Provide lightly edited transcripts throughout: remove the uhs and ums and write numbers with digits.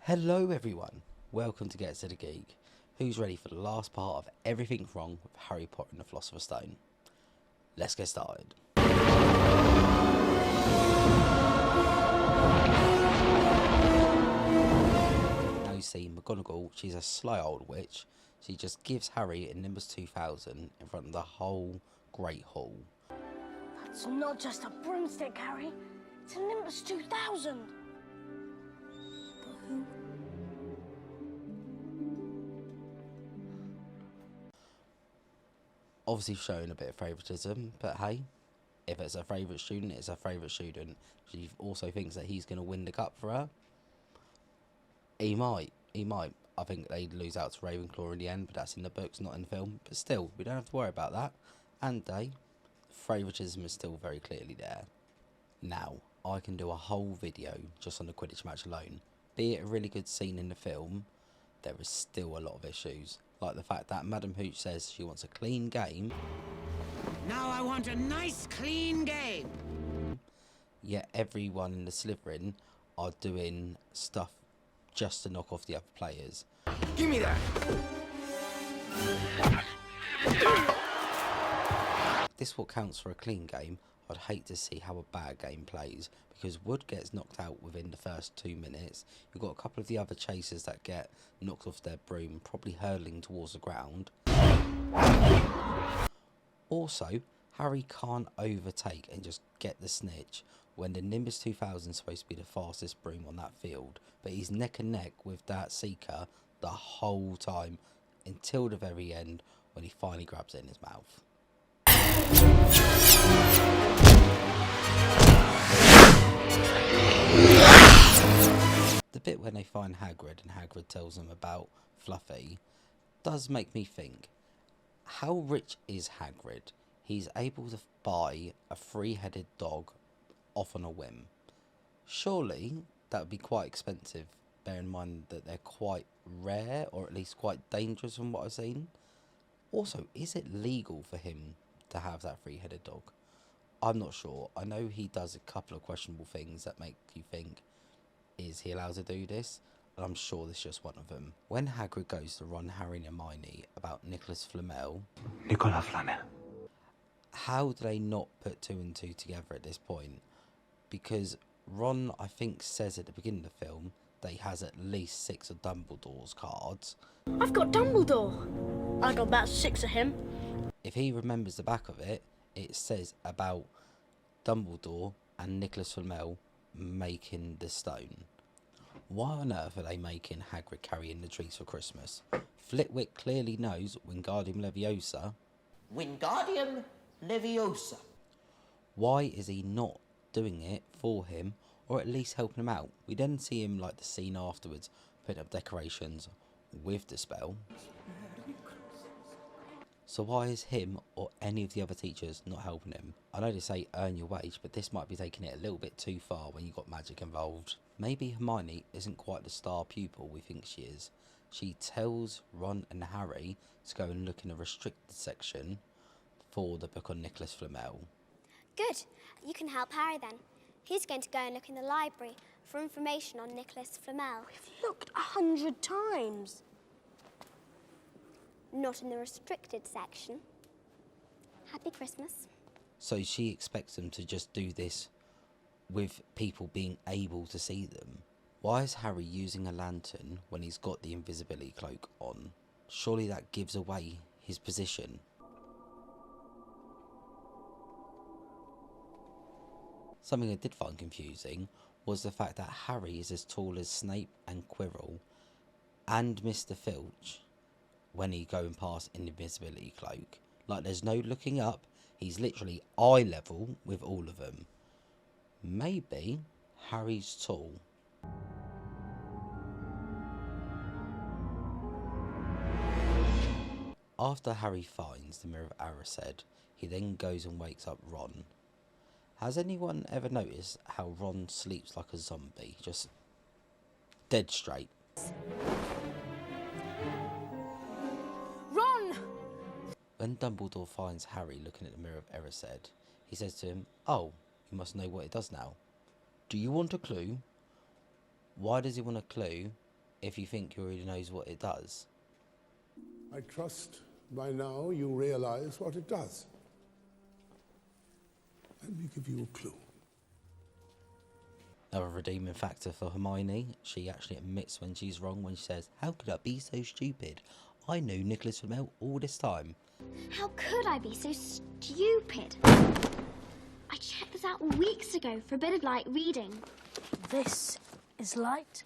Hello everyone, welcome to Get to the Geek. Who's ready for the last part of everything wrong with Harry Potter and the Philosopher's Stone? Let's get started. Now you see McGonagall, she's a sly old witch. She just gives Harry a Nimbus 2000 in front of the whole Great Hall. That's not just a broomstick, Harry. It's a Nimbus 2000. But who? Obviously showing a bit of favouritism, but hey, if it's a favourite student, it's a favourite student. She also thinks that he's going to win the cup for her. He might. I think they'd lose out to Ravenclaw in the end, but that's in the books, not in the film. But still, we don't have to worry about that. And favouritism is still very clearly there. Now, I can do a whole video just on the Quidditch match alone. Be it a really good scene in the film, there is still a lot of issues. Like the fact that Madam Hooch says she wants a clean game. Now I want a nice clean game. Yet everyone in the Slytherin are doing stuff just to knock off the other players. Give me that. This what counts for a clean game. I'd hate to see how a bad game plays, because Wood gets knocked out within the first 2 minutes. You've got a couple of the other chasers that get knocked off their broom, probably hurtling towards the ground. Also, Harry can't overtake and just get the snitch when the Nimbus 2000 is supposed to be the fastest broom on that field, but he's neck and neck with that Seeker the whole time until the very end when he finally grabs it in his mouth. The bit when they find Hagrid and Hagrid tells them about Fluffy does make me think, how rich is Hagrid? He's able to buy a three-headed dog off on a whim. Surely that would be quite expensive, bear in mind that they're quite rare, or at least quite dangerous from what I've seen. Also, is it legal for him to have that three-headed dog? I'm not sure. I know he does a couple of questionable things that make you think, is he allowed to do this? And I'm sure this is just one of them. When Hagrid goes to Ron, Harry and Hermione about Nicholas Flamel, Nicolas Flamel. how do they not put two and two together at this point? Because Ron, I think, says at the beginning of the film that he has at least 6 of Dumbledore's cards. I've got Dumbledore. I got about 6 of him. If he remembers the back of it, it says about Dumbledore and Nicholas Flamel making the stone. Why on earth are they making Hagrid carry in the trees for Christmas? Flitwick clearly knows Wingardium Leviosa. Wingardium Leviosa. Why is he not doing it for him, or at least helping him out? We then see him, like the scene afterwards, putting up decorations with the spell. So why is him or any of the other teachers not helping him? I know they say earn your wage, but this might be taking it a little bit too far when you've got magic involved. Maybe Hermione isn't quite the star pupil we think she is. She tells Ron and Harry to go and look in a restricted section for the book on Nicholas Flamel. Good. You can help Harry then. He's going to go and look in the library for information on Nicholas Flamel. Looked 100 times. Not in the restricted section. Happy Christmas. So she expects them to just do this with people being able to see them. Why is Harry using a lantern when he's got the invisibility cloak on? Surely that gives away his position. Something I did find confusing was the fact that Harry is as tall as Snape and Quirrell and Mr. Filch when he going past in the invisibility cloak. Like, there's no looking up, he's literally eye level with all of them. Maybe Harry's tall. After Harry finds the Mirror of Erised, he then goes and wakes up Ron. Has anyone ever noticed how Ron sleeps like a zombie? Just dead straight. Ron! When Dumbledore finds Harry looking at the Mirror of Erised, he says to him, "Oh, you must know what it does now. Do you want a clue?" Why does he want a clue if you think he already knows what it does. I trust by now you realize what it does. Let me give you a clue. Another redeeming factor for Hermione, she actually admits when she's wrong when she says, "How could I be so stupid? I knew Nicholas Flamel all this time." How could I be so stupid? I checked this out weeks ago for a bit of light reading. This is light.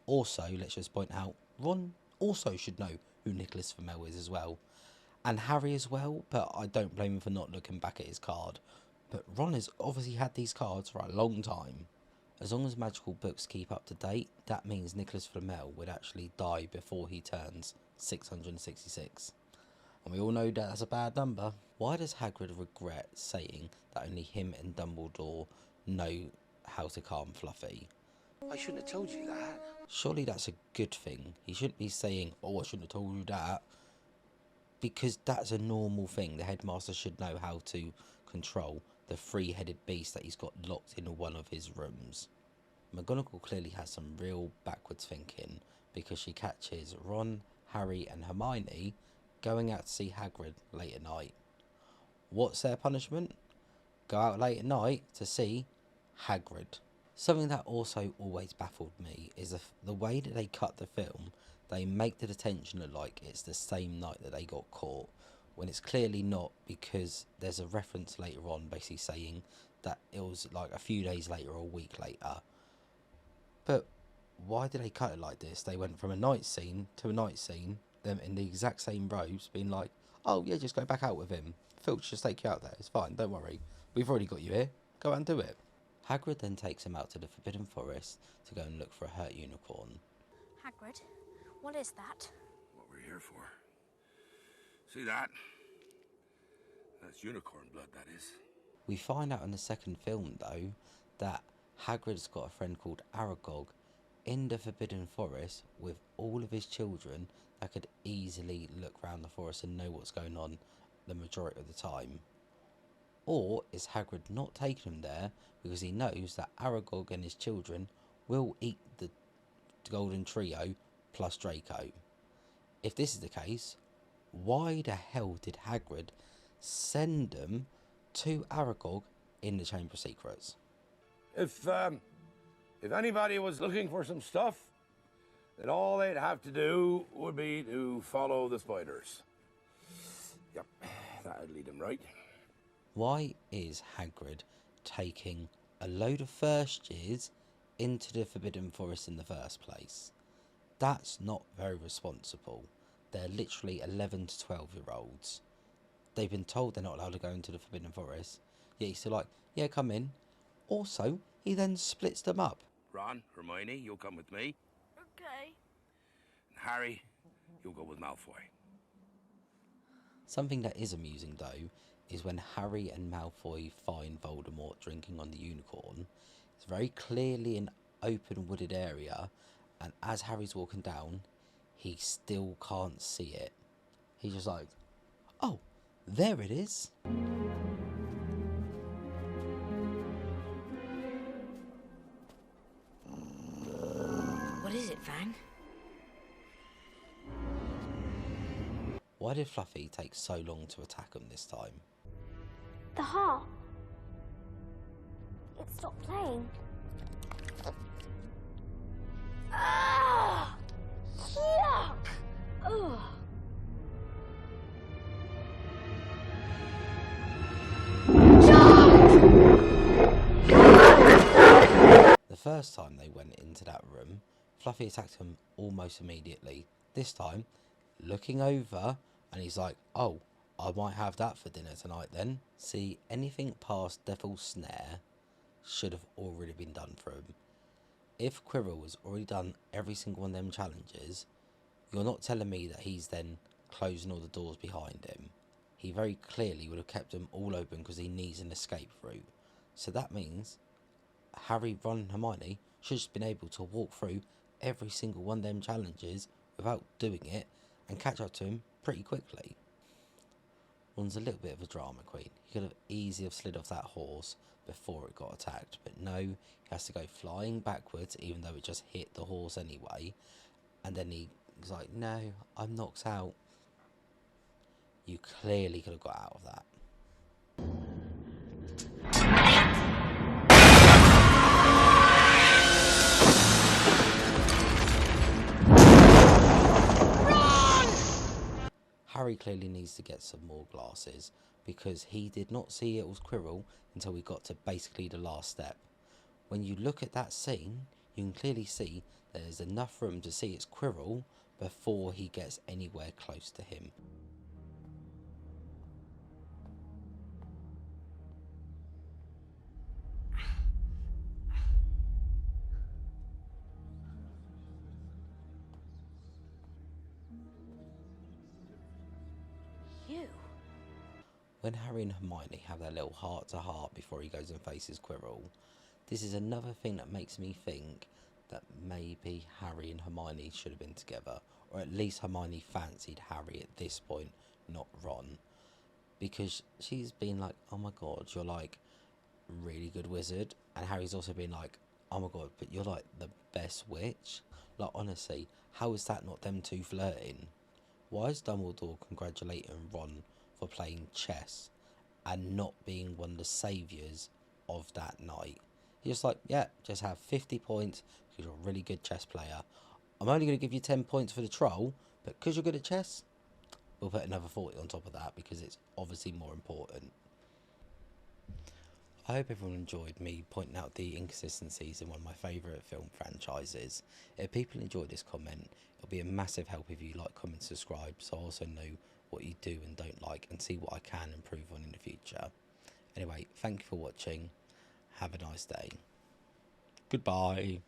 Also, let's just point out, Ron also should know who Nicholas Flamel is as well. And Harry as well, but I don't blame him for not looking back at his card. But Ron has obviously had these cards for a long time. As long as magical books keep up to date, that means Nicholas Flamel would actually die before he turns 666. And we all know that that's a bad number. Why does Hagrid regret saying that only him and Dumbledore know how to calm Fluffy? I shouldn't have told you that. Surely that's a good thing. He shouldn't be saying, "Oh, I shouldn't have told you that." Because that's a normal thing. The headmaster should know how to control the three-headed beast that he's got locked in one of his rooms. McGonagall clearly has some real backwards thinking, because she catches Ron, Harry and Hermione going out to see Hagrid late at night. What's their punishment? Go out late at night to see Hagrid. Something that also always baffled me is the way that they cut the film. They make the detention look like it's the same night that they got caught, when it's clearly not, because there's a reference later on basically saying that it was like a few days later or a week later. But why did they cut it like this? They went from a night scene to a night scene, them in the exact same robes, being like, "Oh yeah, just go back out with him. Filch just take you out there, it's fine, don't worry. We've already got you here, go out and do it." Hagrid then takes him out to the Forbidden Forest to go and look for a hurt unicorn. Hagrid, what is that? What we're here for. See that? That's unicorn blood, that is. We find out in the second film, though, that Hagrid's got a friend called Aragog in the Forbidden Forest with all of his children that could easily look around the forest and know what's going on the majority of the time. Or is Hagrid not taking him there because he knows that Aragog and his children will eat the Golden Trio plus Draco? If this is the case, why the hell did Hagrid send them to Aragog in the Chamber of Secrets? If anybody was looking for some stuff, then all they'd have to do would be to follow the spiders. Yep, that'd lead them right. Why is Hagrid taking a load of first years into the Forbidden Forest in the first place? That's not very responsible. They're literally 11 to 12-year-olds. They've been told they're not allowed to go into the Forbidden Forest, yet he's still like, "Yeah, come in." Also, he then splits them up. Ron, Hermione, you'll come with me. Okay. And Harry, you'll go with Malfoy. Something that is amusing, though, is when Harry and Malfoy find Voldemort drinking on the unicorn. It's very clearly an open wooded area, and as Harry's walking down, he still can't see it. He's just like, "Oh, there it is." What is it, Fang? Why did Fluffy take so long to attack him this time? The harp. It stopped playing. Ah! Yuck! Ugh. The first time they went into that room, Fluffy attacked him almost immediately. This time, looking over, and he's like, "Oh, I might have that for dinner tonight then." See, anything past Devil's Snare should have already been done for him. If Quirrell has already done every single one of them challenges, you're not telling me that he's then closing all the doors behind him. He very clearly would have kept them all open because he needs an escape route. So that means Harry, Ron and Hermione should have just been able to walk through every single one of them challenges without doing it and catch up to him pretty quickly. Ron's a little bit of a drama queen. He could have easily have slid off that horse, before it got attacked. But no, he has to go flying backwards, even though it just hit the horse anyway. And then he's like, no, I'm knocked out. You clearly could have got out of that. Harry clearly needs to get some more glasses, because he did not see it was Quirrell until we got to basically the last step. When you look at that scene, you can clearly see there's enough room to see it's Quirrell before he gets anywhere close to him. You? When Harry and Hermione have their little heart-to-heart before he goes and faces Quirrell, this is another thing that makes me think that maybe Harry and Hermione should have been together, or at least Hermione fancied Harry at this point, not Ron, because she's been like, oh my god, you're like a really good wizard, and Harry's also been like, oh my god, but you're like the best witch. Like, honestly, how is that not them two flirting? Why is Dumbledore congratulating Ron for playing chess and not being one of the saviours of that night? He's just like, yeah, just have 50 points because you're a really good chess player. I'm only going to give you 10 points for the troll, but because you're good at chess, we'll put another 40 on top of that because it's obviously more important. I hope everyone enjoyed me pointing out the inconsistencies in one of my favourite film franchises. If people enjoy this comment, it'll be a massive help if you like, comment, subscribe, so I also know what you do and don't like and see what I can improve on in the future. Anyway, thank you for watching. Have a nice day. Goodbye.